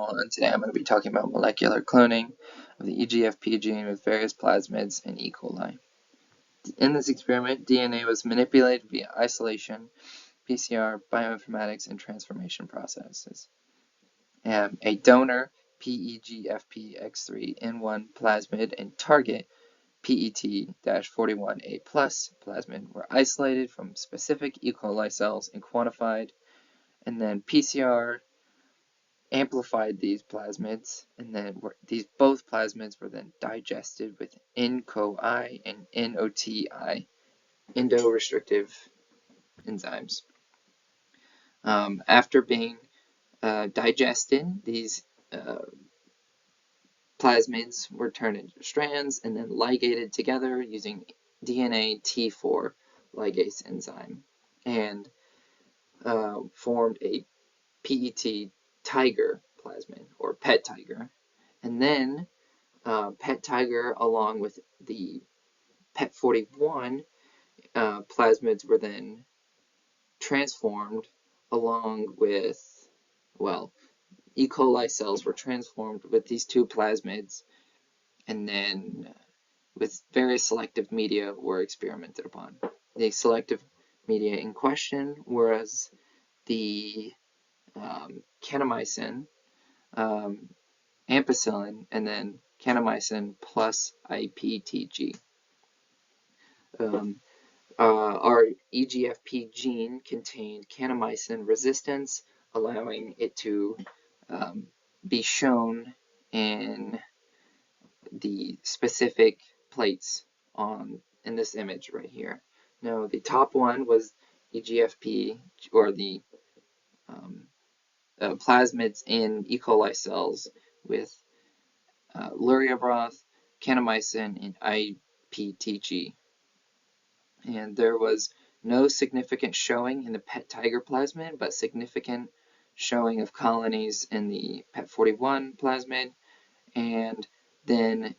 channel, and today I'm going to be talking about molecular cloning of the EGFP gene with various plasmids and E. coli. In this experiment, DNA was manipulated via isolation, PCR, bioinformatics, and transformation processes. A donor PEGFPX3N1 plasmid and target PET-41A+ plasmid were isolated from specific E. coli cells and quantified, and then PCR amplified these plasmids, and then both plasmids were then digested with NCOI and NOTI, endo-restrictive enzymes. After being digested, these plasmids were turned into strands and then ligated together using DNA T4 ligase enzyme and formed a PET tiger plasmid, or PET tiger. And then PET tiger along with the PET41 plasmids were then transformed along with, E. coli cells were transformed with these two plasmids, and then with various selective media were experimented upon. The selective media in question was the kanamycin, ampicillin, and then kanamycin plus IPTG. Our EGFP gene contained kanamycin resistance, allowing it to be shown in the specific plates in this image right here. Now, the top one was EGFP, or the plasmids in E. coli cells with luria broth, kanamycin, and IPTG. And there was no significant showing in the PET tiger plasmid, but significant showing of colonies in the PET41 plasmid, and then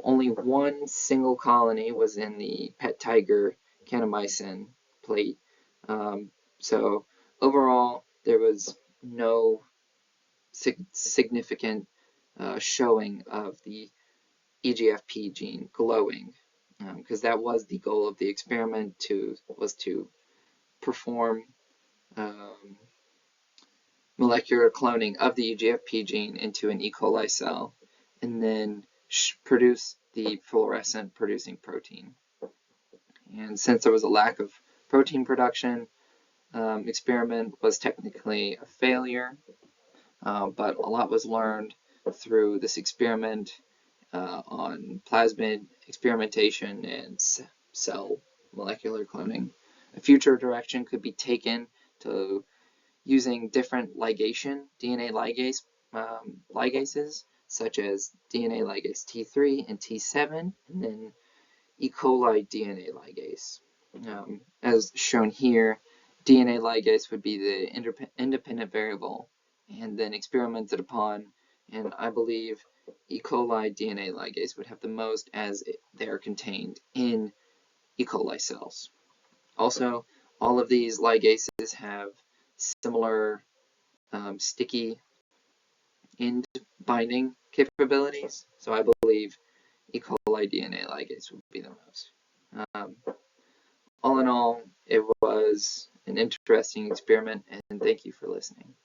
only one single colony was in the PET tiger kanamycin plate. So overall, there was no significant showing of the EGFP gene glowing, because that was the goal of the experiment, was to perform molecular cloning of the EGFP gene into an E. coli cell and then produce the fluorescent producing protein. And since there was a lack of protein production, experiment was technically a failure, but a lot was learned through this experiment on plasmid experimentation and cell molecular cloning. A future direction could be taken to using different DNA ligases, such as DNA ligase T3 and T7, and then E. coli DNA ligase. As shown here, DNA ligase would be the independent variable and then experimented upon, and I believe E. coli DNA ligase would have the most, as they are contained in E. coli cells. Also, all of these ligases have similar sticky end binding capabilities, so I believe E. coli DNA ligase would be the most. All in all, it was an interesting experiment, and thank you for listening.